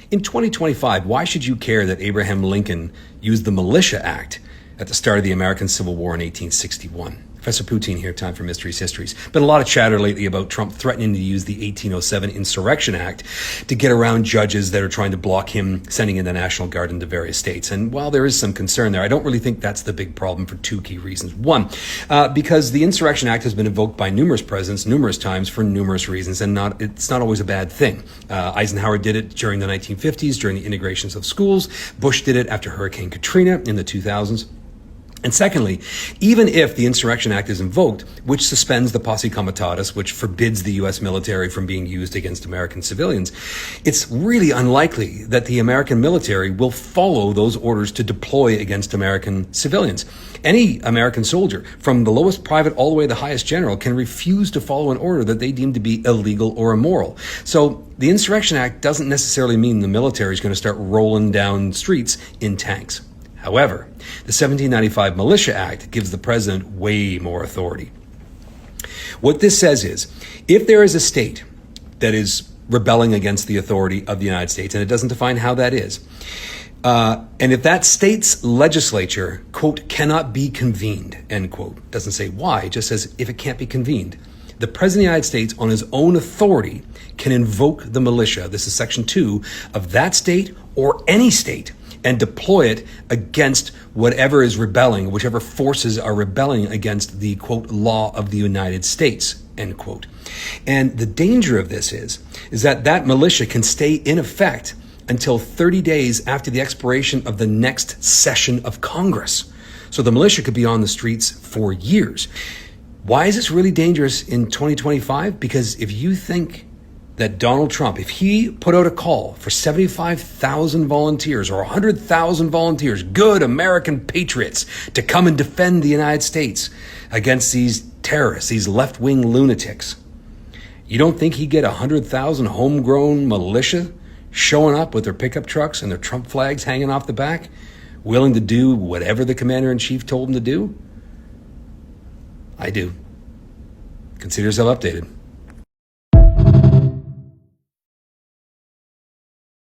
In 2025, why should you care that Abraham Lincoln used the Militia Act at the start of the American Civil War in 1861? Professor Poutine here, time for Mysteries Histories. Been a lot of chatter lately about Trump threatening to use the 1807 Insurrection Act to get around judges that are trying to block him sending in the National Guard into various states. And while there is some concern there, I don't really think that's the big problem for two key reasons. One, because the Insurrection Act has been invoked by numerous presidents numerous times for numerous reasons, and it's not always a bad thing. Eisenhower did it during the 1950s, during the integrations of schools. Bush did it after Hurricane Katrina in the 2000s. And secondly, even if the Insurrection Act is invoked, which suspends the posse comitatus, which forbids the U.S. military from being used against American civilians, it's really unlikely that the American military will follow those orders to deploy against American civilians. Any American soldier, from the lowest private all the way to the highest general, can refuse to follow an order that they deem to be illegal or immoral. So the Insurrection Act doesn't necessarily mean the military is going to start rolling down streets in tanks. However, the 1795 Militia Act gives the president way more authority. What this says is, if there is a state that is rebelling against the authority of the United States, and it doesn't define how that is, and if that state's legislature, quote, cannot be convened, end quote, doesn't say why, it just says if it can't be convened, the President of the United States, on his own authority, can invoke the militia, this is Section 2, of that state or any state, and deploy it against whatever is rebelling, whichever forces are rebelling against the, quote, law of the United States, end quote. And the danger of this is that militia can stay in effect until 30 days after the expiration of the next session of Congress. So the militia could be on the streets for years. Why is this really dangerous in 2025? Because if you think that Donald Trump, if he put out a call for 75,000 volunteers or 100,000 volunteers, good American patriots, to come and defend the United States against these terrorists, these left-wing lunatics, you don't think he'd get 100,000 homegrown militia showing up with their pickup trucks and their Trump flags hanging off the back, willing to do whatever the commander-in-chief told them to do? I do. Consider yourself updated.